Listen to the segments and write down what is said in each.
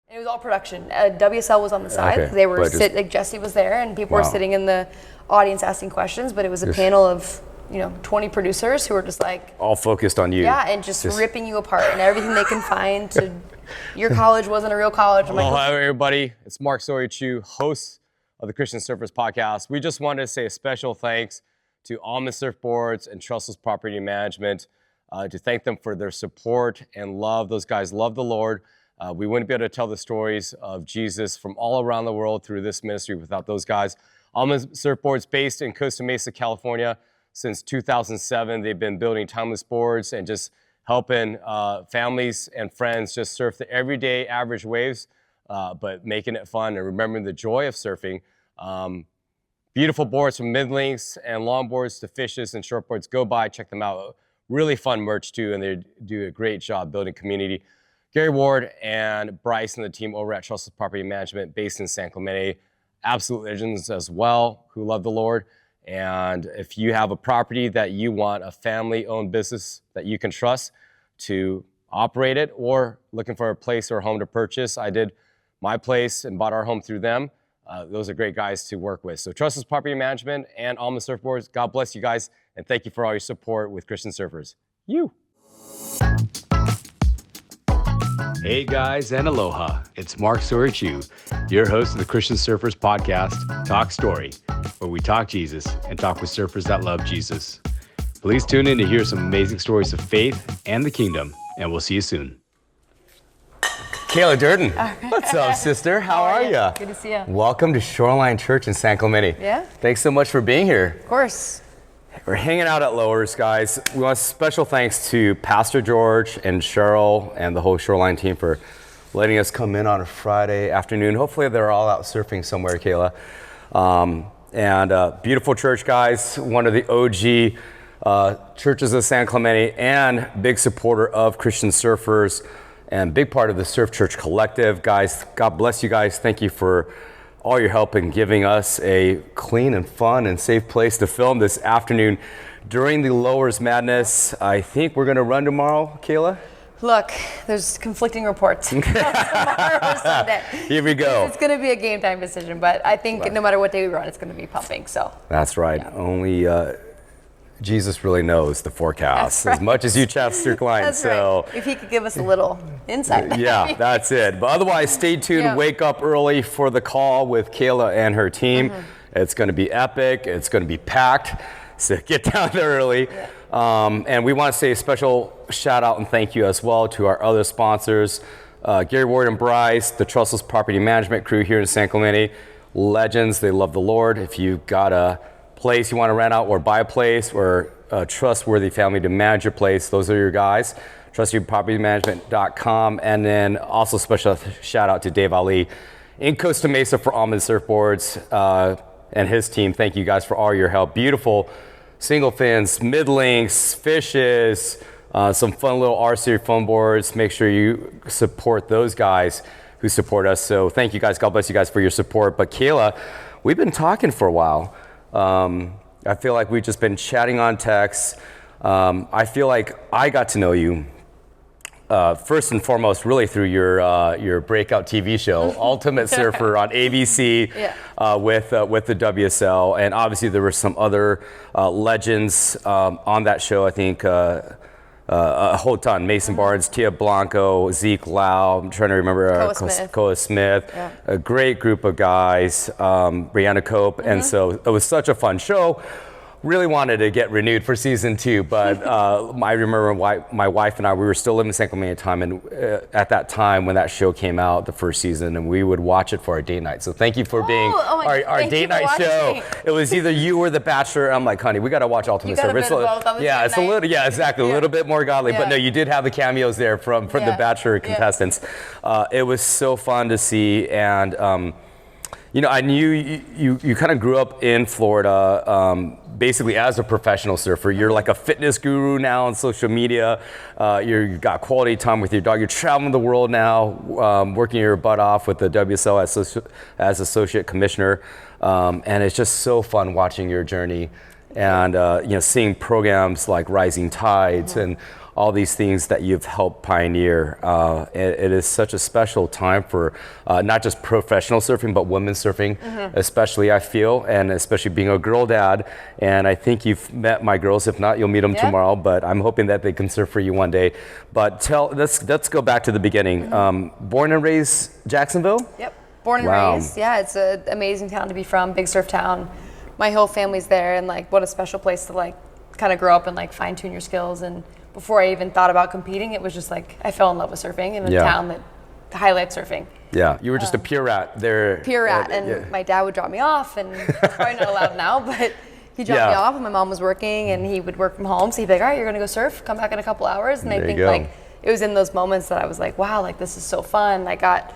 It was all production. WSL was on the side. Okay, They were like Jesse was there, and people were sitting in the audience asking questions. But it was a panel of 20 producers who were just like all focused on you. Yeah, and just ripping you apart and everything they can find to. Your college wasn't a real college. I'm like, hello, everybody. It's Mark Sawyer-Chu, host of the Christian Surfers podcast. We just wanted to say a special thanks to Almond Surfboards and Trustless Property Management to thank them for their support and love. Those guys love the Lord. We wouldn't be able to tell the stories of Jesus from all around the world through this ministry without those guys. Almond Surfboards, based in Costa Mesa, California, since 2007. They've been building timeless boards and just helping families and friends just surf the everyday average waves, but making it fun and remembering the joy of surfing. Beautiful boards from mid-lengths and longboards to fishes and shortboards. Go by, check them out. Really fun merch too, and they do a great job building community. Gary Ward and Bryce and the team over at Trustless Property Management, based in San Clemente, absolute legends as well, who love the Lord. And if you have a property that you want a family-owned business that you can trust to operate it, or looking for a place or a home to purchase, I did my place and bought our home through them. Those are great guys to work with. So Trustless Property Management and Almond Surfboards, God bless you guys, and thank you for all your support with Christian Surfers. Hey guys, and aloha. It's Mark Sawyer-Chu, your host of the Christian Surfers podcast, Talk Story, where we talk Jesus and talk with surfers that love Jesus. Please tune in to hear some amazing stories of faith and the kingdom, and we'll see you soon. Kayla Durden, what's up, sister? How are you? Good to see you. Welcome to Shoreline Church in San Clemente. Yeah. Thanks so much for being here. Of course. We're hanging out at Lowers, guys. We want special thanks to Pastor George and Cheryl and the whole Shoreline team for letting us come in on a Friday afternoon. Hopefully they're all out surfing somewhere, Kayla. And beautiful church, guys. One of the OG churches of San Clemente, and big supporter of Christian Surfers and big part of the Surf Church Collective. Guys, God bless you guys. Thank you for all your help in giving us a clean and fun and safe place to film this afternoon during the Lowers Madness. I think we're going to run tomorrow, Kayla? Look, there's conflicting reports. Tomorrow or Sunday. Here we go. It's going to be a game time decision, but I think no matter what day we run, it's going to be pumping. So that's right. Yeah. Only Jesus really knows the forecast as much as you chat your clients. So if he could give us a little insight. Yeah, that's it. But otherwise, stay tuned. Yeah. Wake up early for the call with Kayla and her team. It's going to be epic. It's going to be packed. So get down there early. Yeah. And we want to say a special shout out and thank you as well to our other sponsors, Gary Ward and Bryce, the Trustless Property Management crew here in San Clemente. Legends. They love the Lord. If you've got a place you want to rent out or buy a place, or a trustworthy family to manage your place, those are your guys. trustworthypropertymanagement.com. And then also special shout out to Dave Ali in Costa Mesa for Almond Surfboards and his team. Thank you guys for all your help. Beautiful single fins, mid-lengths, fishes, some fun little RC foam boards. Make sure you support those guys who support us. So thank you guys. God bless you guys for your support. But Kayla, we've been talking for a while. I feel like we've just been chatting on text. I feel like I got to know you first and foremost really through your breakout TV show, Ultimate Surfer on ABC, with the WSL. And obviously there were some other legends on that show. I think a whole ton. Mason Barnes, Tia Blanco, Zeke Lau, I'm trying to remember, Koa Smith, a great group of guys, Brianna Cope. And so it was such a fun show. Really wanted to get renewed for season 2, but I remember my wife and I, we were still living in San Clemente time, and at that time when that show came out, the first season, and we would watch it for our date night. So thank you for being our date night show. It was either you or The Bachelor. I'm like, honey, we got to watch Ultimate Surfer. It's a little, exactly, a little bit more godly, but no, you did have the cameos there from The Bachelor contestants. It was so fun to see, and I knew you kind of grew up in Florida, basically as a professional surfer. You're like a fitness guru now on social media. You've got quality time with your dog. You're traveling the world now, working your butt off with the WSL as associate commissioner. And it's just so fun watching your journey and seeing programs like Rising Tides and all these things that you've helped pioneer. It is such a special time for not just professional surfing, but women's surfing, especially, I feel, and especially being a girl dad. And I think you've met my girls. If not, you'll meet them tomorrow, but I'm hoping that they can surf for you one day. But let's go back to the beginning. Born and raised Jacksonville? Yep, born and raised. Yeah, it's an amazing town to be from, big surf town. My whole family's there, and like what a special place to like kind of grow up and like fine tune your skills. And before I even thought about competing, it was just like I fell in love with surfing in a town that highlights surfing. Yeah, you were just a pure rat there. Pure rat, and my dad would drop me off, and it's probably not allowed now, but he dropped me off, and my mom was working, and he would work from home, so he'd be like, all right, you're gonna go surf, come back in a couple hours. And I think like it was in those moments that I was like, wow, like this is so fun. I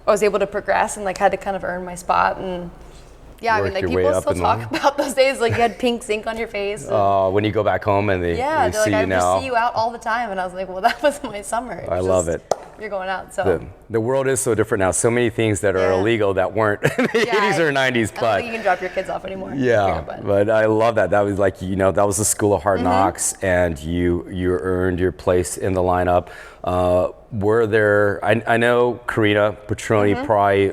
was able to progress and like had to kind of earn my spot. And I mean, like people still talk about those days, like you had pink ink on your face. When you go back home and they see like, you now. I see you out all the time, and I was like, well, that was my summer. I love it. You're going out, so. The world is so different now. So many things that are illegal that weren't in the 80s or 90s. I don't think you can drop your kids off anymore. Yeah, but I love that. That was like, that was the school of hard knocks, and you earned your place in the lineup. Were there, I know Karina Petroni probably,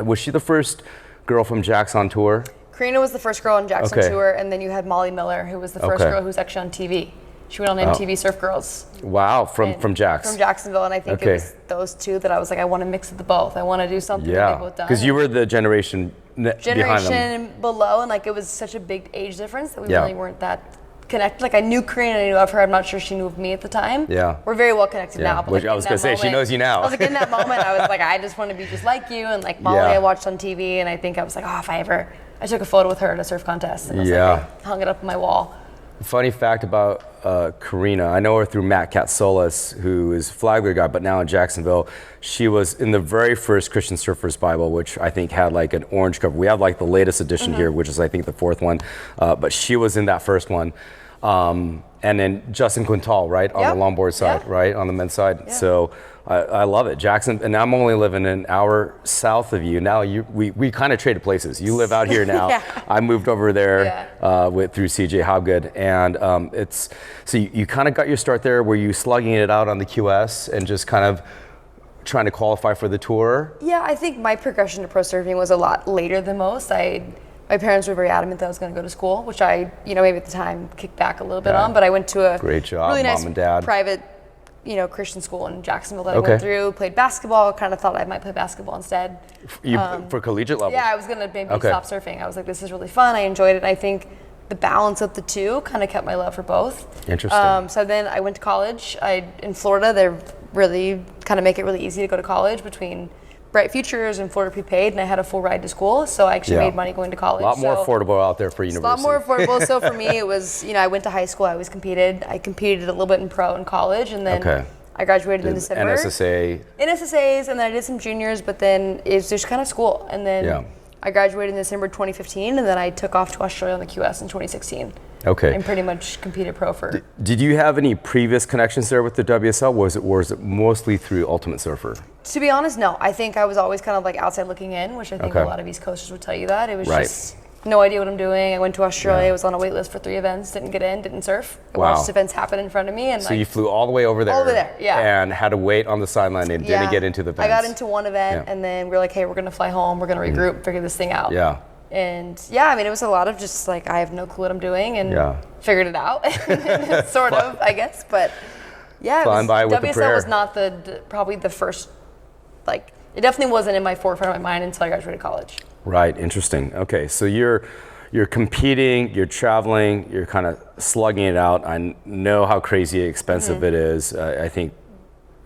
was she the first girl from Jax on tour? Karina was the first girl on Jax on tour, and then you had Molly Miller, who was the first girl who was actually on TV. She went on MTV Surf Girls. Wow, from Jax. From Jacksonville, and I think it was those two that I was like, I want to mix the both. I want to do something that they both done. Because you were the generation behind them. Below, and like it was such a big age difference that we really weren't that connected. Like I knew Karina, I knew of her. I'm not sure she knew of me at the time. Yeah. We're very well connected now. But which I was going to say, she knows you now. I was like, in that moment, I was like, I just want to be just like you. And like Molly, I watched on TV, and I think I was like, I took a photo with her at a surf contest, and I was like, I hung it up on my wall. Funny fact about Karina, I know her through Matt Katsolas, who is Flagler guy, but now in Jacksonville. She was in the very first Christian Surfers Bible, which I think had like an orange cover. We have like the latest edition here, which is I think the fourth one, but she was in that first one. And then Justin Quintal, right, on the longboard side, right, on the men's side. Yeah. So I love it. Jackson, and I'm only living an hour south of you. Now we kind of traded places. You live out here now. I moved over there through CJ Hobgood. And so you kind of got your start there. Were you slugging it out on the QS and just kind of trying to qualify for the tour? Yeah, I think my progression to pro surfing was a lot later than most. My parents were very adamant that I was going to go to school, which I, maybe at the time kicked back a little bit on, but I went to a great job, really nice Mom and Dad. Private, Christian school in Jacksonville that I went through, played basketball, kind of thought I might play basketball instead. For collegiate level? Yeah, I was going to maybe stop surfing. I was like, this is really fun. I enjoyed it. I think the balance of the two kind of kept my love for both. Interesting. So then I went to college. In Florida, they really kind of make it really easy to go to college between Bright Futures and Florida Prepaid, and I had a full ride to school, so I actually made money going to college. A lot more affordable out there for university. A lot more affordable. So for me, it was, I went to high school, I always competed. I competed a little bit in pro in college, and then I graduated in December. NSSA? In SSAs, and then I did some juniors, but then it's just kind of school. And then I graduated in December 2015, and then I took off to Australia on the QS in 2016. Okay. And pretty much competed pro for. Did you have any previous connections there with the WSL? Was it mostly through Ultimate Surfer? To be honest, no. I think I was always kind of like outside looking in, which I think a lot of East Coasters would tell you that. It was just no idea what I'm doing. I went to Australia, I was on a wait list for 3 events, didn't get in, didn't surf. I watched events happen in front of me. And so you flew all the way over there? All over there, And had to wait on the sideline and didn't get into the events? I got into one event, and then we're like, hey, we're going to fly home, we're going to regroup, figure this thing out. Yeah. And I mean, it was a lot of just like, I have no clue what I'm doing, and figured it out, sort of, I guess. But WSL was not probably the first, like, it definitely wasn't in my forefront of my mind until I graduated college. Right, interesting. Okay, so you're competing, you're traveling, you're kind of slugging it out. I know how crazy expensive it is. I think,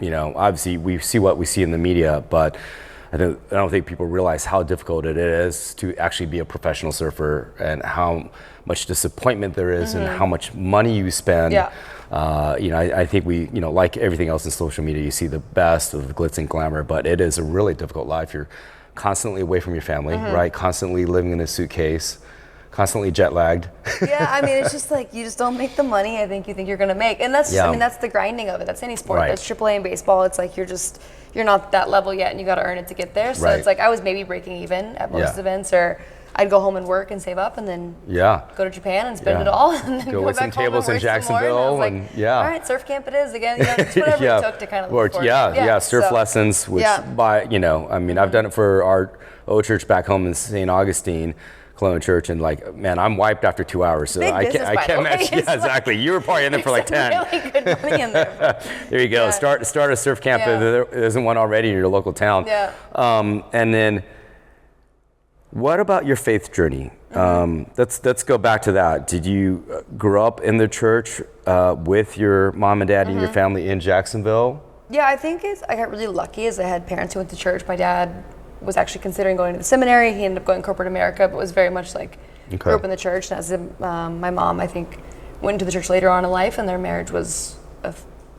obviously we see what we see in the media, but I don't think people realize how difficult it is to actually be a professional surfer, and how much disappointment there is, and how much money you spend. I think we, like everything else in social media, you see the best of the glitz and glamour, but it is a really difficult life. You're constantly away from your family, right? Constantly living in a suitcase, constantly jet lagged. I mean, it's just like, you just don't make the money I think you think you're going to make. And that's, I mean, that's the grinding of it. That's any sport. That's AAA and baseball. It's like, you're not that level yet, and you got to earn it to get there. So it's like, I was maybe breaking even at most events, or I'd go home and work and save up, and then go to Japan and spend it all, and then go wait some back home tables and in work some more. Jacksonville, And I was like, all right, surf camp it is again. You know, just whatever it took to kind of look forward. Surf lessons, which I've done it for our old church back home in St. Augustine, Shoreline Church, and like, man, I'm wiped after 2 hours, so I can't imagine. Yeah, exactly. You were probably in there for like 10. Really good money in there. There you go. Yeah. Start a surf camp. There isn't one already in your local town. Yeah. And then, what about your faith journey? Let's go back to that. Did you grow up in the church with your mom and dad and your family in Jacksonville? Yeah, I think I got really lucky as I had parents who went to church. My dad was actually considering going to the seminary. He ended up going corporate America, but was very much like grew up in the church. And as my mom, I think, went into the church later on in life, and their marriage was a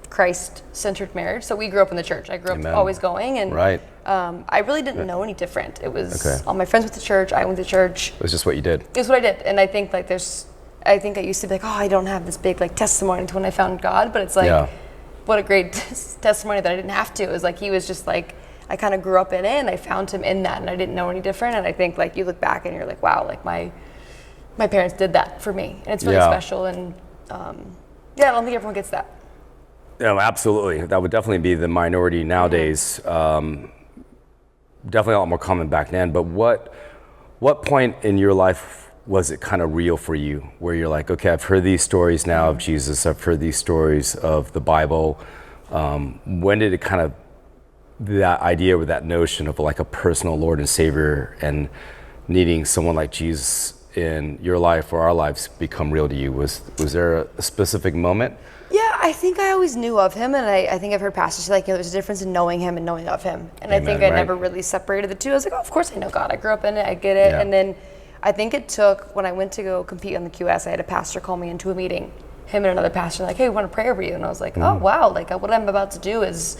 Christ-centered marriage. So we grew up in the church. I grew up always going, and I really didn't know any different. It was all my friends went to church. I went to church. It was just what you did. It was what I did, and I think like I think I used to be like, oh, I don't have this big like testimony to when I found God, but it's like, what a great testimony that I didn't have to. It was like he was just like, I kind of grew up in it, and I found him in that, and I didn't know any different. And I think like you look back and you're like, wow, like my parents did that for me, and it's really special. And I don't think everyone gets that. No, absolutely. That would definitely be the minority nowadays. Definitely a lot more common back then. But what point in your life was it kind of real for you, where you're like, okay, I've heard these stories now of Jesus. I've heard these stories of the Bible. When did it kind of that idea or that notion of like a personal Lord and Savior and needing someone like Jesus in your life or our lives become real to you? Was there a specific moment? Yeah, I think I always knew of him, and I think I've heard pastors say like, you know, there's a difference in knowing him and knowing of him. And I think I never really separated the two. I was like, oh, of course I know God. I grew up in it. I get it. And then I think it took, when I went to go compete on the QS, I had a pastor call me into a meeting. Him and another pastor like, hey, we want to pray over you. And I was like, oh, wow. Like what I'm about to do is,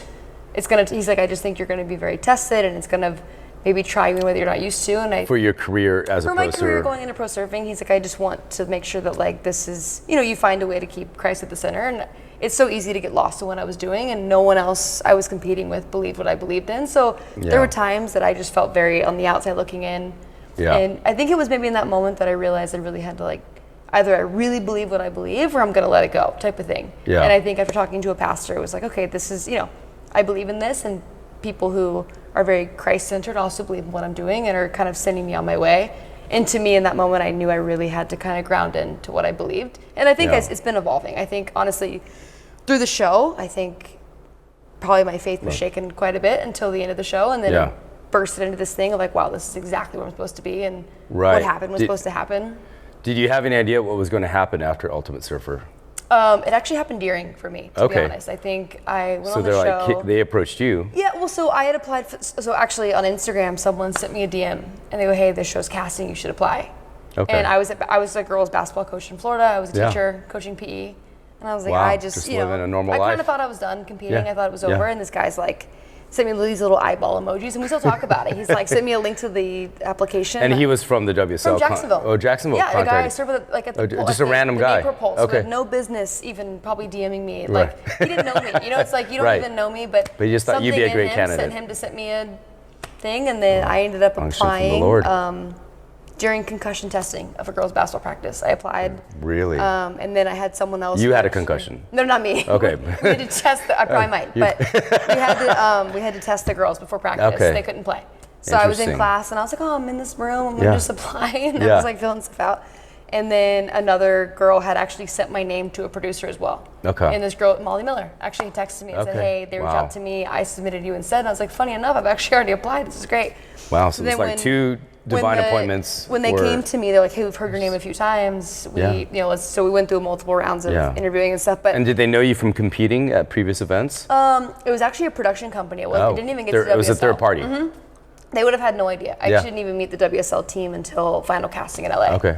he's like, I just think you're going to be very tested, and it's going to maybe try you in a way that you're not used to. And for your career as a pro surfer. For my career going into pro surfing, he's like, I just want to make sure that like this is, you know, you find a way to keep Christ at the center. And it's so easy to get lost in what I was doing, and no one else I was competing with believed what I believed in. So there were times that I just felt very on the outside looking in. And I think it was maybe in that moment that I realized I really had to like, either I really believe what I believe or I'm going to let it go type of thing. And I think after talking to a pastor, it was like, okay, this is, you know, I believe in this, and people who are very Christ-centered also believe in what I'm doing and are kind of sending me on my way. And to me, in that moment, I knew I really had to kind of ground into what I believed. And I think it's been evolving. I think, honestly, through the show, I think probably my faith was shaken quite a bit until the end of the show, and then it bursted into this thing of like, wow, this is exactly where I'm supposed to be, and what happened was supposed to happen. Did you have any idea what was going to happen after Ultimate Surfer? It actually happened during, for me, to be honest. I think I went on the show. So they approached you. Yeah, well, so I had applied so actually on Instagram, someone sent me a DM, and they go, hey, this show's casting, you should apply. Okay. And I was a girls basketball coach in Florida. I was a teacher coaching PE. And I was like, I just living a normal life. I kind of thought I was done competing. I thought it was over, and this guy's like, sent me these little eyeball emojis, and we still talk about it. He's like, sent me a link to the application. And he was from the WSL. From Jacksonville. Jacksonville. Yeah, the guy I served with, like at the just a random guy. Pulse, with no business even probably DMing me. Like he didn't know me. You know, it's like you don't even know me, but he just thought you'd be a great candidate. Sent him to send me a thing, and then I ended up applying during concussion testing of a girls' basketball practice. I applied. Really? And then I had someone else. You had a concussion? No, not me. Okay. We had to test. I probably might, but we had to test the girls before practice. Okay. They couldn't play. So I was in class, and I was like, oh, I'm in this room. I'm gonna just apply, and I was like filling stuff out. And then another girl had actually sent my name to a producer as well. Okay. And this girl, Molly Miller, actually texted me and said, hey, they reached out to me. I submitted you instead. And I was like, funny enough, I've actually already applied. This is great. Wow, so it's like two divine appointments. When they came to me, they're like, hey, we've heard your name a few times. So we went through multiple rounds of interviewing and stuff. And did they know you from competing at previous events? It was actually a production company. It didn't even get to WSL. It was a third party. Mm-hmm. They would have had no idea. I didn't even meet the WSL team until final casting in LA. Okay.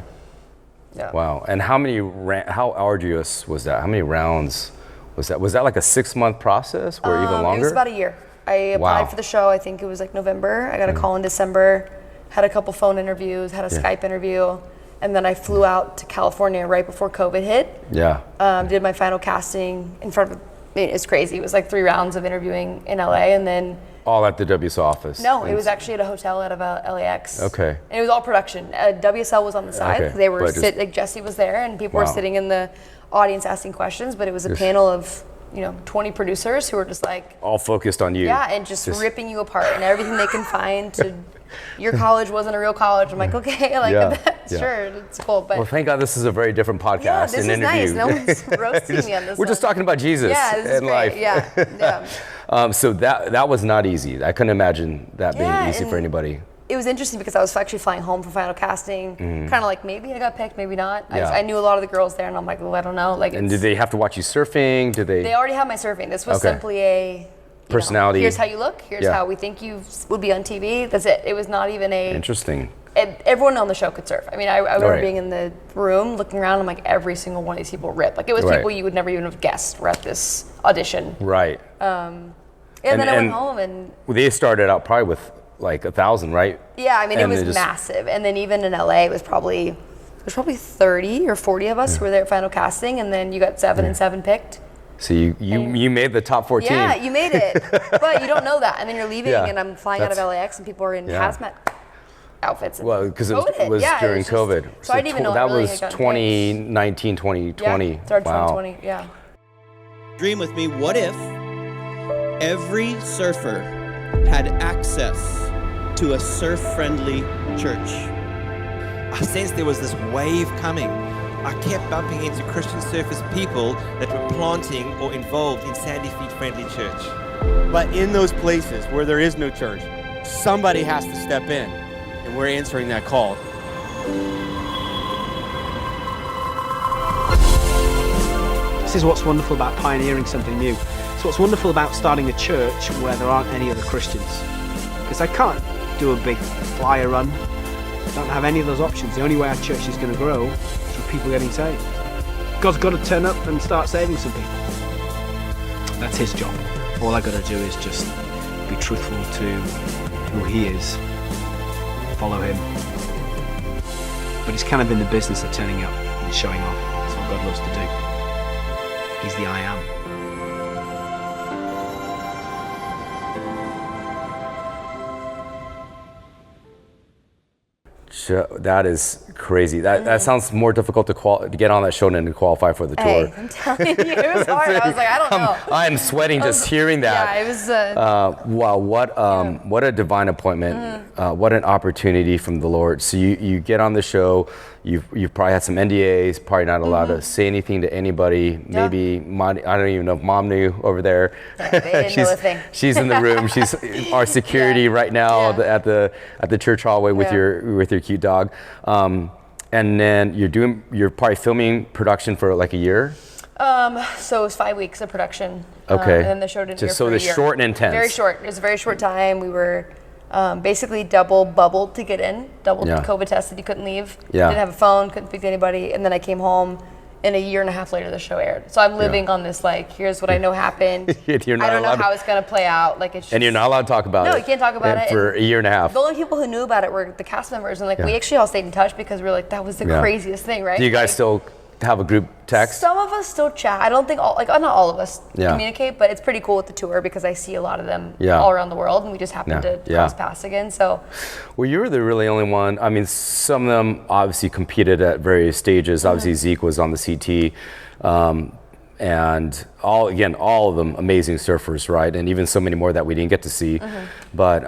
Yeah. Wow. And how arduous was that? How many rounds was that? Was that like a 6-month process or even longer? It was about a year. I applied for the show. I think it was like November. I got a call in December, had a couple phone interviews, had a Skype interview, and then I flew out to California right before COVID hit. Yeah. Did my final casting in front of, it's crazy. It was like 3 rounds of interviewing in LA, and then all at the WSL office? No, it was actually at a hotel out of LAX. Okay. And it was all production. WSL was on the side. Okay. They were like Jesse was there, and people were sitting in the audience asking questions. But it was a panel of 20 producers who were just like all focused on you. Yeah, and just ripping you apart and everything they can find to. Your college wasn't a real college. I'm like, okay, sure, it's cool. But well, thank God this is a very different podcast yeah, this and is interview. Nice. No one's roasting me on this. We're just talking about Jesus and life. Yeah. So that was not easy. I couldn't imagine that being easy for anybody. It was interesting because I was actually flying home for final casting, kind of like maybe I got picked, maybe not. Yeah. I knew a lot of the girls there, and I'm like, well, I don't know. Like, and did they have to watch you surfing? Did they? They already had my surfing. This was simply a personality. Here's how you look. Here's how we think you would be on TV. That's it. It was not even a interesting. Everyone on the show could surf. I mean, I remember being in the room, looking around. I'm like, every single one of these people rip. Like, it was people you would never even have guessed were at this audition. Right. And then I went home and. They started out probably with like 1,000, right? Yeah, I mean, it was massive. And then even in LA, there's probably 30 or 40 of us who were there at final casting, and then you got 7 and 7 picked. So you made the top 14. Yeah, you made it, but you don't know that. And then you're leaving, and I'm flying out of LAX, and people are in hazmat outfits. Well, because it was during COVID. So I didn't even know that really was 2019, 2020. Yeah, started 2020. Yeah. Dream with me. What if every surfer had access to a surf-friendly church? I sensed there was this wave coming. I kept bumping into Christian surfers people that were planting or involved in Sandy Feet Friendly Church. But in those places where there is no church, somebody has to step in, and we're answering that call. This is what's wonderful about pioneering something new. It's what's wonderful about starting a church where there aren't any other Christians. Because I can't do a big flyer run. I don't have any of those options. The only way our church is going to grow is with people getting saved. God's got to turn up and start saving some people. That's his job. All I got to do is just be truthful to who he is, follow him. But he's kind of in the business of turning up and showing off. That's what God loves to do. He's the I am. That is crazy. That sounds more difficult to get on that show than to qualify for the tour. Hey, I'm telling you, it was hard. I was like, I don't know. I'm sweating just hearing that. Yeah, it was. Wow, what a divine appointment. What an opportunity from the Lord. So you get on the show. You've probably had some NDAs. Probably not allowed to say anything to anybody. Maybe I don't even know if Mom knew over there. Yeah, they didn't know a thing. She's in the room. She's our security right now at the church hallway with your cute dog. And then you're probably filming production for like a year. So it was 5 weeks of production. Okay. And then the show didn't air for a year. Short and intense. Very short. It was a very short time. We were basically double bubbled to get in, double COVID tested. You couldn't leave. Yeah. Didn't have a phone, couldn't speak to anybody. And then I came home, and a year and a half later the show aired. So I'm living on this, like, here's what I know happened. I don't know how it's going to play out. Like, it's just, and you're not allowed to talk about it. No, you can't talk about it. For a year and a half. The only people who knew about it were the cast members. And, like, we actually all stayed in touch because we were like, that was the craziest thing, right? Do you guys still have a group text? Some of us still chat. I don't think not all of us communicate, but it's pretty cool with the tour because I see a lot of them all around the world, and we just happened to cross paths again. So, well, you were the really only one. I mean, some of them obviously competed at various stages. Obviously, Zeke was on the CT, and all of them amazing surfers, right? And even so many more that we didn't get to see, but.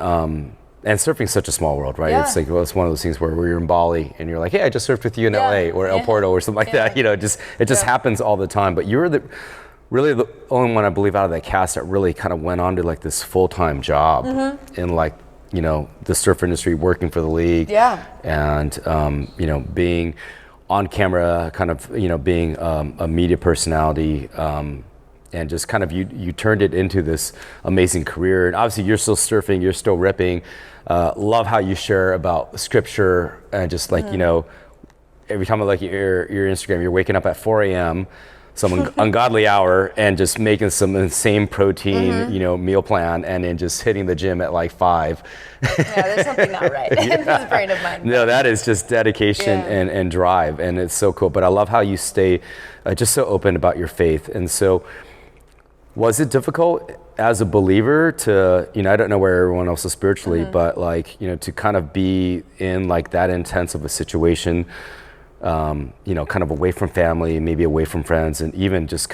And surfing's such a small world, right? Yeah. It's like, well, it's one of those things where you're in Bali and you're like, hey, I just surfed with you in LA or El Porto or something like that. You know, it just happens all the time. But you're really the only one I believe out of that cast that really kind of went on to like this full-time job in like, you know, the surf industry, working for the league. Yeah. And, you know, being on camera, kind of, you know, being a media personality, and just kind of you turned it into this amazing career. And obviously you're still surfing, you're still ripping. Love how you share about scripture and just like, you know, every time I look at your Instagram, you're waking up at 4 a.m., some ungodly hour, and just making some insane protein, you know, meal plan, and then just hitting the gym at like 5. Yeah, there's something not right. This brain of mine. No, that is just dedication and drive, and it's so cool. But I love how you stay just so open about your faith. And so Was it difficult as a believer to, I don't know where everyone else is spiritually, but like, to kind of be in like that intense of a situation, kind of away from family, maybe away from friends, and even just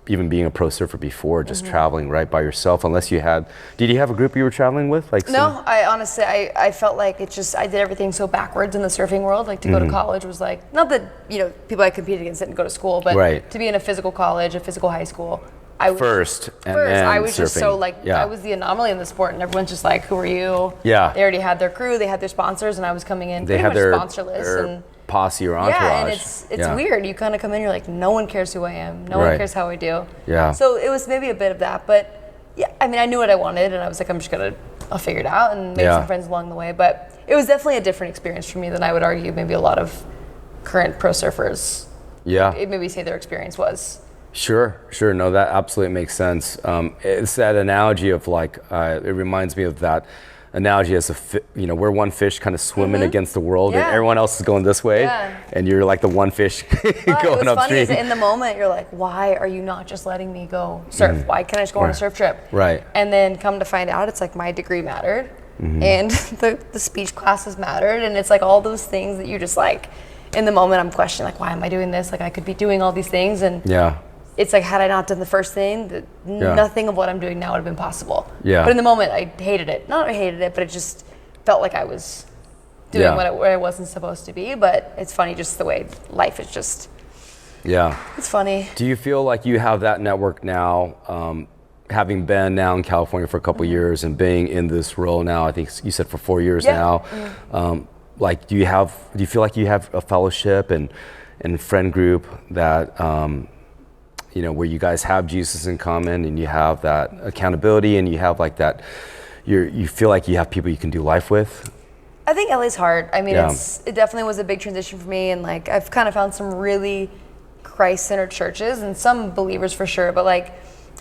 even being a pro surfer before, just traveling right by yourself, unless did you have a group you were traveling with? No, I honestly, I felt like I did everything so backwards in the surfing world. Like to go to college was like, not that, people I competed against didn't go to school, but to be in a physical college, a physical high school, I was I was just so like, I was the anomaly in the sport, and everyone's just like, who are you? Yeah. They already had their crew, they had their sponsors, and I was coming in They pretty had much sponsorless. their posse or entourage. Yeah, and it's weird. You kind of come in, you're like, no one cares who I am. No one cares how I do. Yeah. So it was maybe a bit of that, but yeah, I mean, I knew what I wanted, and I was like, I'll figure it out, and make some friends along the way. But it was definitely a different experience for me than I would argue maybe a lot of current pro surfers. Maybe say their experience was. Sure. No, that absolutely makes sense. It's that analogy of like, it reminds me of that analogy as we're one fish kind of swimming against the world, and everyone else is going this way, and you're like the one fish going upstream. What's funny is in the moment you're like, why are you not just letting me go surf? Why can't I just go on a surf trip? Right. And then come to find out, it's like my degree mattered, and the speech classes mattered, and it's like all those things that you just like, in the moment I'm questioning, like, why am I doing this? Like I could be doing all these things, and it's like, had I not done the first thing, nothing of what I'm doing now would have been possible. Yeah. But in the moment, I hated it. Not I hated it, but it just felt like I was doing what I wasn't supposed to be. But it's funny, just the way life is just. Yeah. It's funny. Do you feel like you have that network now, having been now in California for a couple years and being in this role now? I think you said for 4 years now. Like, do you feel like you have a fellowship and friend group that? Where you guys have Jesus in common, and you have that accountability, and you have like that, you feel like you have people you can do life with? I think LA's hard. I mean, it definitely was a big transition for me, and like I've kind of found some really Christ-centered churches, and some believers for sure, but like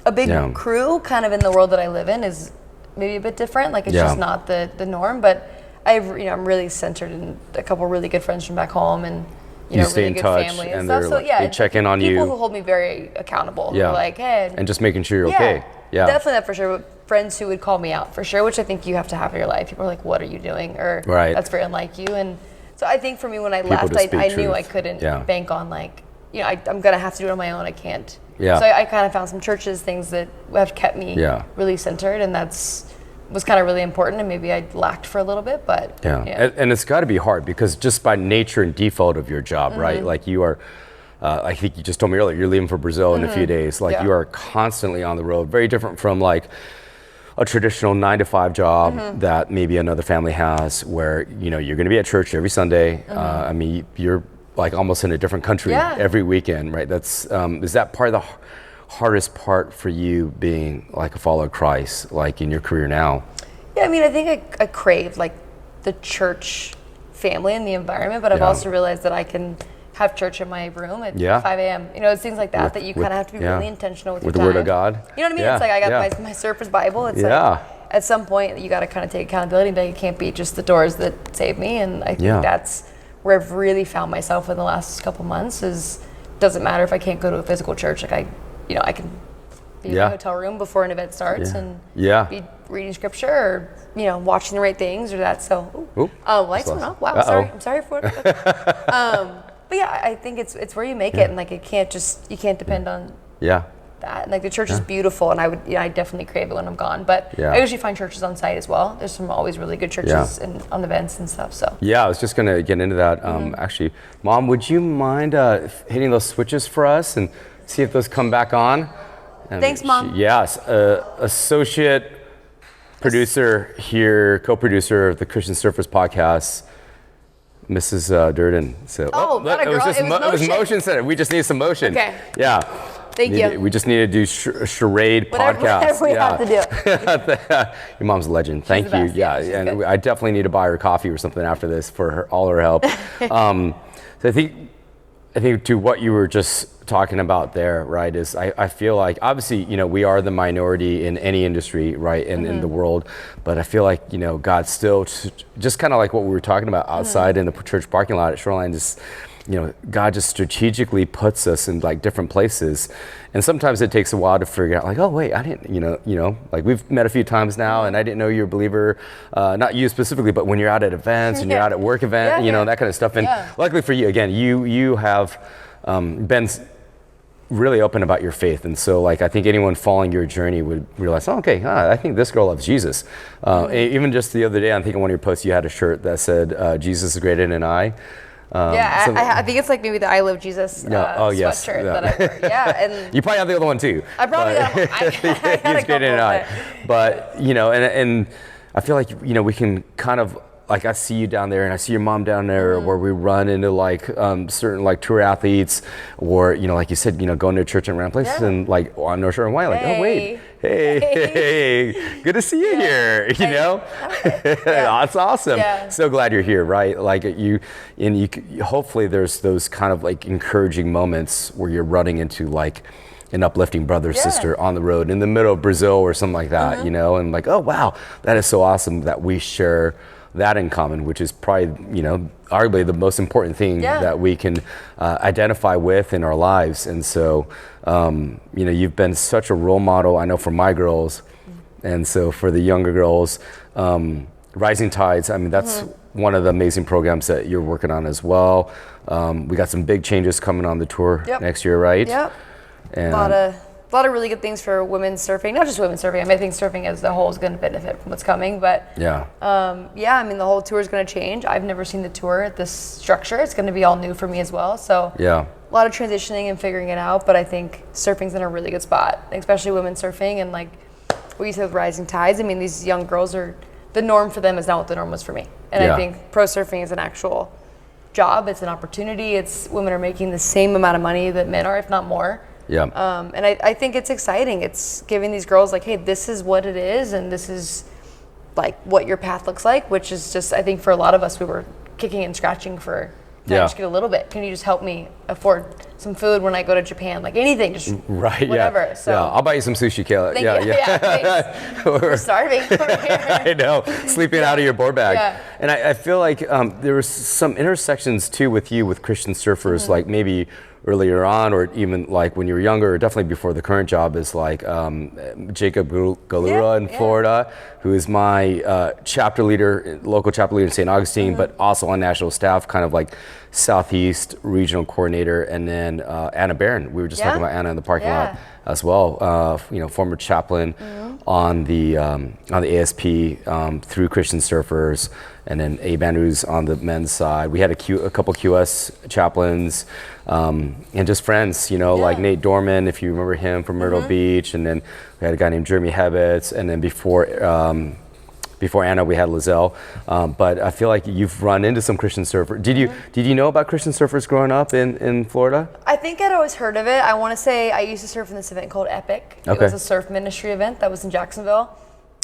a big crew kind of in the world that I live in is maybe a bit different. Like it's just not the norm, but I'm really centered in a couple really good friends from back home, and you stay really in good touch, family and stuff. So they check in on you. People who hold me very accountable. Who are like, hey. And just making sure you're okay. Yeah. Definitely that for sure. But friends who would call me out for sure, which I think you have to have in your life. People are like, what are you doing? Or that's very unlike you. And so I think for me, when I left, I knew I couldn't bank on like, I'm going to have to do it on my own. I can't. Yeah. So I kind of found some churches, things that have kept me really centered, and was kind of really important, and maybe I lacked for a little bit, but and it's got to be hard because just by nature and default of your job, right? Like you are, I think you just told me earlier, you're leaving for Brazil in a few days. Like you are constantly on the road, very different from like a traditional 9-to-5 job that maybe another family has, where you're going to be at church every Sunday. I mean, you're like almost in a different country every weekend, right? That's is that part of the hardest part for you being like a follower of Christ, like in your career now? Yeah, I mean, I think I crave like the church family and the environment, but I've also realized that I can have church in my room at 5 a.m. It's things like that that you kind of have to be really intentional with your the time. Word of God. You know what I mean? It's like I got my surfer's Bible. It's like at some point you got to kind of take accountability, but it can't be just the doors that save me. And I think that's where I've really found myself in the last couple months. Doesn't matter if I can't go to a physical church. Like I can be in a hotel room before an event starts and be reading scripture or watching the right things or that. So lights went off. Wow, sorry. I'm sorry for it. But yeah, I think it's where you make it, and like you can't depend on that. And like the church is beautiful, and I definitely crave it when I'm gone. But I usually find churches on site as well. There's some always really good churches on events and stuff. So I was just gonna get into that. Actually, Mom, would you mind hitting those switches for us and see if those come back on? Thanks, Mom. Yes, associate producer here, co-producer of the Christian Surfers podcast, Mrs. Durden. So, it was motion center. We just need some motion. Okay. Yeah. Thank you. We just need to do a charade podcast. Whatever we have to do. Your mom's a legend. Thank you. Yeah, and I definitely need to buy her coffee or something after this for all her help. So I think to what you were just talking about there, right, is I feel like obviously, we are the minority in any industry, right, in the world, but I feel like, God still, just kind of like what we were talking about outside in the church parking lot at Shoreline, God just strategically puts us in like different places. And sometimes it takes a while to figure out like, oh wait, I didn't, like we've met a few times now and I didn't know you're a believer, not you specifically, but when you're out at events and you're out at work event, that kind of stuff. And luckily for you, again, you have been really open about your faith. And so like, I think anyone following your journey would realize, oh, okay, I think this girl loves Jesus. Even just the other day, I think on one of your posts, you had a shirt that said, Jesus is greater than I. I think it's like maybe the I Love Jesus sweatshirt that I wear. Yeah, and you probably have the other one too. I probably got one. He's greater than I. But and I feel like we can kind of like I see you down there and I see your mom down there where we run into like certain like tour athletes or like you said going to church in random places and like on North Shore and Hawaii like oh wait hey good to see you here that's awesome so glad you're here right like you hopefully there's those kind of like encouraging moments where you're running into like an uplifting brother or sister on the road in the middle of Brazil or something like that and like oh wow that is so awesome that we share that in common, which is probably, arguably the most important thing that we can identify with in our lives. And so, you've been such a role model, I know, for my girls. And so for the younger girls, Rising Tides, I mean, that's one of the amazing programs that you're working on as well. We got some big changes coming on the tour next year, right? Yep. And a lot of really good things for women's surfing, not just women's surfing. I mean, I think surfing as a whole is going to benefit from what's coming, but I mean, the whole tour is going to change. I've never seen the tour at this structure. It's going to be all new for me as well. So a lot of transitioning and figuring it out, but I think surfing's in a really good spot, especially women's surfing. And like what you said with Rising Tides, I mean, these young girls the norm for them is not what the norm was for me. And I think pro surfing is an actual job. It's an opportunity. Women are making the same amount of money that men are, if not more. And I think it's exciting. It's giving these girls like, hey, this is what it is, and this is like what your path looks like, which is just, I think for a lot of us, we were kicking and scratching for, can I just get a little bit? Can you just help me afford some food when I go to Japan? Like anything, just whatever. So I'll buy you some sushi, Kayla. Thank you. We're starving over here. I know, sleeping out of your board bag. And I feel like there was some intersections too with you with Christian surfers, like maybe earlier on, or even like when you were younger, or definitely before the current job, is like Jacob Galura in Florida, who is my local chapter leader in St. Augustine, but also on national staff, kind of like Southeast regional coordinator, and then Anna Barron. We were just talking about Anna in the parking lot as well. Former chaplain on the ASP through Christian Surfers, and then Aban, who's on the men's side. We had a couple QS chaplains, and just friends, like Nate Dorman, if you remember him from Myrtle Beach, and then we had a guy named Jeremy Hebetz, and then before Anna, we had Lizelle. But I feel like you've run into some Christian surfers. Did you know about Christian surfers growing up in Florida? I think I'd always heard of it. I want to say I used to surf in this event called Epic. It was a surf ministry event that was in Jacksonville.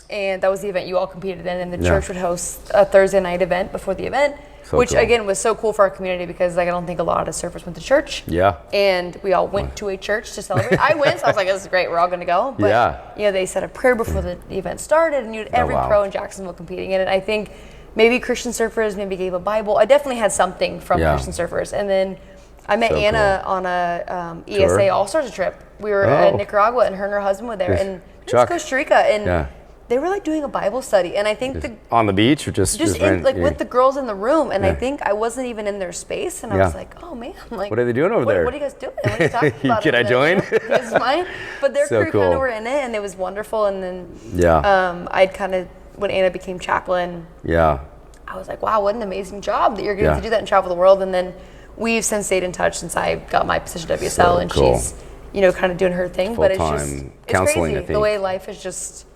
And that was the event you all competed in, and the church would host a Thursday night event before the event, which again was so cool for our community because like I don't think a lot of surfers went to church. And we all went to a church to celebrate. I went, so I was like, this is great, we're all going to go. But they said a prayer before the event started, and you had every pro in Jacksonville competing in it. I think maybe Christian surfers maybe gave a Bible. I definitely had something from Christian surfers. And then I met Anna on a ESA All-Stars trip. We were in Nicaragua, and her and her husband were there, and just Costa Rica, and they were like doing a Bible study, and I think on the beach or just with the girls in the room, and I think I wasn't even in their space, and I was like, oh man, like what are they doing over there? What are you guys doing? What are you talking about? Can I join? This is mine. But their crew kind of were in it, and it was wonderful. And then I'd kind of when Anna became chaplain, I was like, wow, what an amazing job that you're getting to do that and travel the world. And then we've since stayed in touch since I got my position at WSL, and she's kind of doing her thing. But it's counseling, crazy the way life is just.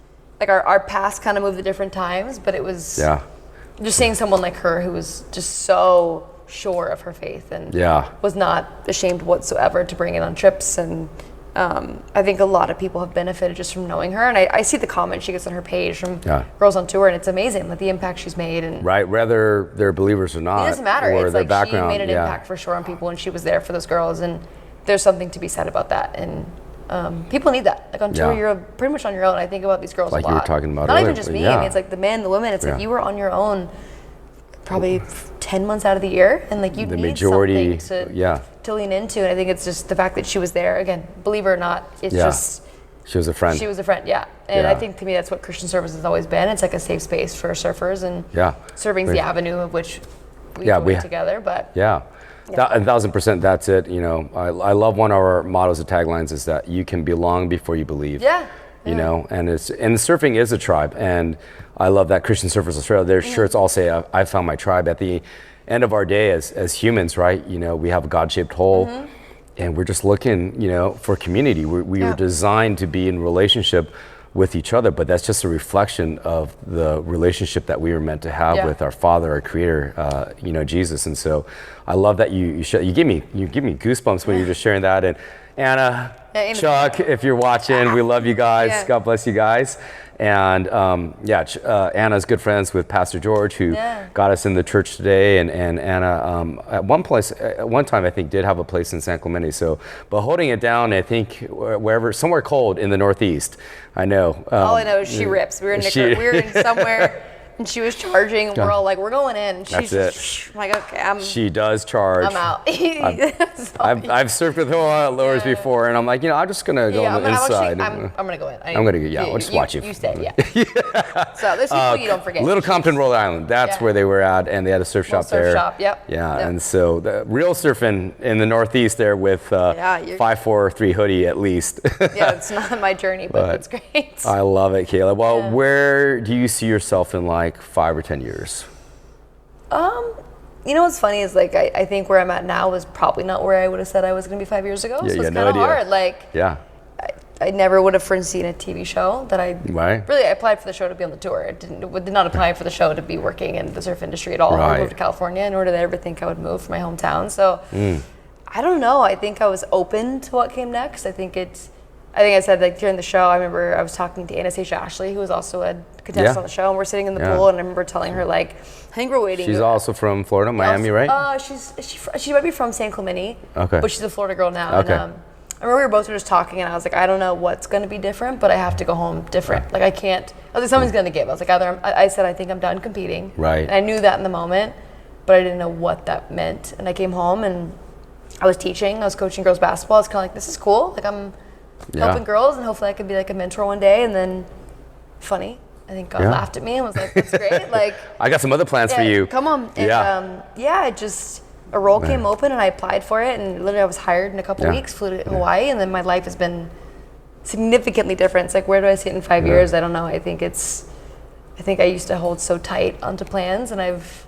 Like our past kind of moved at different times, but it was just seeing someone like her who was just so sure of her faith and was not ashamed whatsoever to bring it on trips. And I think a lot of people have benefited just from knowing her. And I see the comments she gets on her page from girls on tour, and it's amazing, like the impact she's made. And whether they're believers or not. It doesn't matter. Or it's their like background. She made an impact for sure on people, and she was there for those girls. And there's something to be said about that. And people need that. Like on tour, you're pretty much on your own. I think about these girls a lot. Like you were talking about Not earlier, even just me. I mean, it's like the men, the women. It's like you were on your own probably 10 months out of the year, and like you the need majority, something yeah. to lean into. And I think it's just the fact that she was there, again, believe it or not, it's just she was a friend. She was a friend, yeah. And I think to me that's what Christian service has always been. It's like a safe space for surfers, and serving's the avenue of which we do it together. But 1,000%, that's it. You know, I love one of our mottos and taglines is that you can belong before you believe. You know, and surfing is a tribe, and I love that Christian Surfers Australia, their shirts all say, I found my tribe. At the end of our day as humans, right, you know, we have a God-shaped hole, and we're just looking, you know, for community. We are designed to be in relationship with each other, but that's just a reflection of the relationship that we were meant to have with our Father, our Creator, you know, Jesus. And so I love that you give me goosebumps when you're just sharing that. And Anna, Chuck, if you're watching, we love you guys. God bless you guys. And Anna's good friends with Pastor George, who got us in the church today. And Anna, at one time, I think, did have a place in San Clemente. So, but holding it down, I think, somewhere cold in the Northeast. I know. All I know is she rips. We were in somewhere. And she was charging, and we're all like, we're going in. And she's just like, okay, she does charge. I'm out. I've surfed with her on lowers before, and I'm like, you know, I'm just going to go on the inside. I'm going to go in. I'm going to go, I'll just watch you. You stay, So there's people you don't forget. Little Compton, Rhode Island. That's where they were at, and they had a surf shop there. Surf shop, and so the real surfing in the Northeast there with 543 hoodie at least. It's not my journey, but it's great. I love it, Kayla. Well, where do you see yourself in like 5 or 10 years? You know what's funny is like I think where I'm at now is probably not where I would have said I was going to be 5 years ago. So it's kind of hard. Like I never would have foreseen a TV show that I applied for the show to be on the tour. I did not apply for the show to be working in the surf industry at all. I moved to California, nor did I ever think I would move from my hometown. So I don't know. I think I was open to what came next. I think I said, like, during the show, I remember I was talking to Anastasia Ashley, who was also a contestant on the show, and we're sitting in the pool, and I remember telling her, like, I think we're waiting. She's also from Florida, Miami, right? She might be from San Clemente, but she's a Florida girl now. Okay. And, I remember we were both just talking, and I was like, I don't know what's going to be different, but I have to go home different. Like, I can't. I was like, something's going to give. I was like, I said, I think I'm done competing. Right. And I knew that in the moment, but I didn't know what that meant. And I came home, and I was teaching. I was coaching girls basketball. I was kind of like, this is cool. Like, I'm helping girls, and hopefully I could be like a mentor one day. And then, funny, I think God laughed at me and was like, that's great. Like, I got some other plans for you. Come on. And, it just, a role came open, and I applied for it, and literally I was hired in a couple weeks, flew to Hawaii, and then my life has been significantly different. It's like, where do I see it in 5 years? I don't know. I think I used to hold so tight onto plans, and I've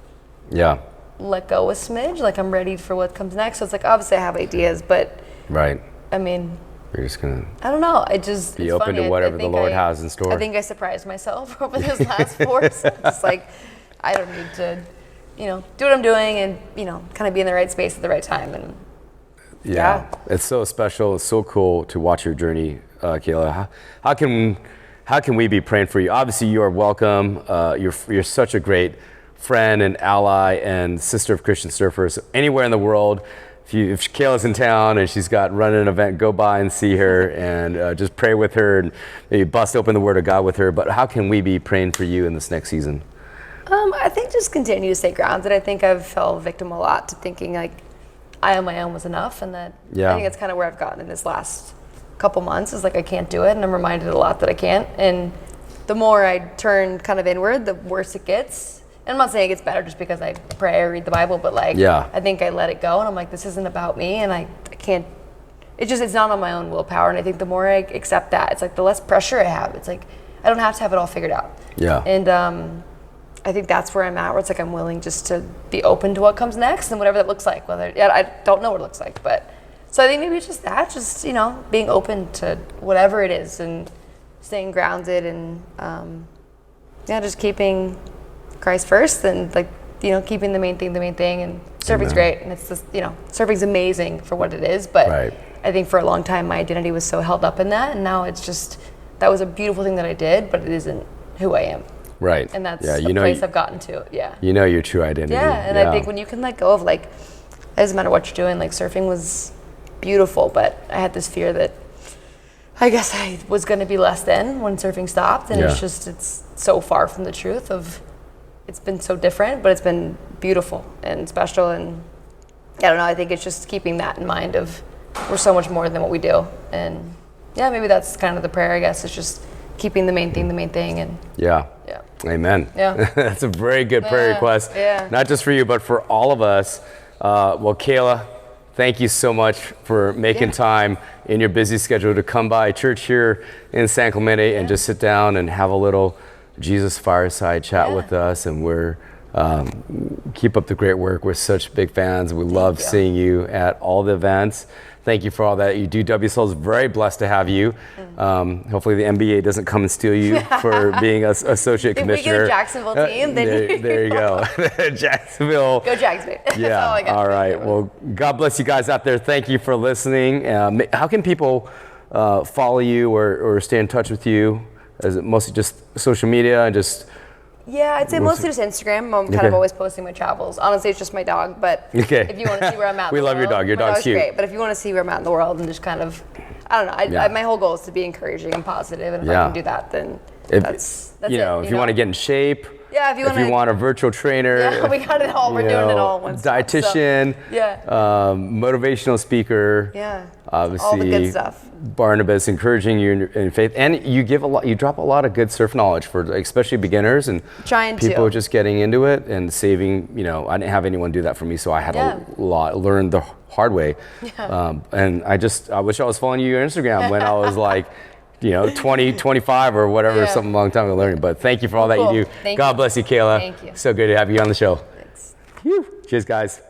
let go a smidge. Like, I'm ready for what comes next. So it's like, obviously I have ideas, but I mean, you're just gonna, I don't know. I just be open to whatever the Lord has in store. I think I surprised myself over this last 4. So it's like, I don't need to, do what I'm doing, and kind of be in the right space at the right time. And it's so special. It's so cool to watch your journey, Kayla. How can we be praying for you? Obviously, you are welcome. You're such a great friend and ally and sister of Christian surfers anywhere in the world. If Kayla's in town and she's got running an event, go by and see her and just pray with her and maybe bust open the Word of God with her. But how can we be praying for you in this next season? I think just continue to stay grounded. I think I've fell victim a lot to thinking like I on my own was enough, and that I think that's kind of where I've gotten in this last couple months is like I can't do it, and I'm reminded a lot that I can't. And the more I turn kind of inward, the worse it gets. And I'm not saying it gets better just because I pray or read the Bible, but like I think I let it go, and I'm like, this isn't about me, and I can't. It's not on my own willpower. And I think the more I accept that, it's like the less pressure I have. It's like I don't have to have it all figured out. And I think that's where I'm at, where it's like I'm willing just to be open to what comes next and whatever that looks like. I don't know what it looks like, but so I think maybe it's just that, just being open to whatever it is and staying grounded and just keeping Christ first and keeping the main thing. And surfing's great, and it's just surfing's amazing for what it is. But I think for a long time my identity was so held up in that, and now it's just that was a beautiful thing that I did, but it isn't who I am. Right. And that's the place I've gotten to. Your true identity. And I think when you can let go of it doesn't matter what you're doing, surfing was beautiful, but I had this fear that I guess I was going to be less than when surfing stopped, and it's so far from the truth of it's been so different, but it's been beautiful and special. And I don't know, I think it's just keeping that in mind of we're so much more than what we do. And yeah, maybe that's kind of the prayer, I guess. It's just keeping the main thing. And Yeah. Amen. Yeah. That's a very good prayer request. Yeah. Not just for you, but for all of us. Well, Kayla, thank you so much for making time in your busy schedule to come by church here in San Clemente and just sit down and have a little Jesus fireside chat with us. And we're keep up the great work. We're such big fans. We love seeing you at all the events. Thank you for all that you do. WSL is very blessed to have you. Hopefully the NBA doesn't come and steal you for being an associate commissioner. If we get a Jacksonville team, then there you go. Jacksonville. Go Jags, baby. Yeah. All right. Well, God bless you guys out there. Thank you for listening. How can people follow you or stay in touch with you? Is it mostly just social media and just? Yeah, I'd say mostly just Instagram. I'm kind of always posting my travels. Honestly, it's just my dog, but if you want to see where I'm at in the world. We love your dog. Your dog's cute. Great, but if you want to see where I'm at in the world and just kind of, I don't know, my whole goal is to be encouraging and positive, and if I can do that, then that's you know, it. If you want to get in shape. Yeah, if you want a virtual trainer. Yeah, we got it all. We're doing it all in one spot, dietitian. So. Motivational speaker. Yeah. Obviously, all the good stuff. Barnabas encouraging you in faith, and you drop a lot of good surf knowledge for especially beginners and people just getting into it and saving. You know, I didn't have anyone do that for me, so I had a lot learned the hard way. Yeah. And I wish I was following you on Instagram when I was like, 20, 25 or whatever, something long time ago learning. But thank you for all that you do. God bless you, Kayla. Thank you. So good to have you on the show. Thanks. Cheers, guys.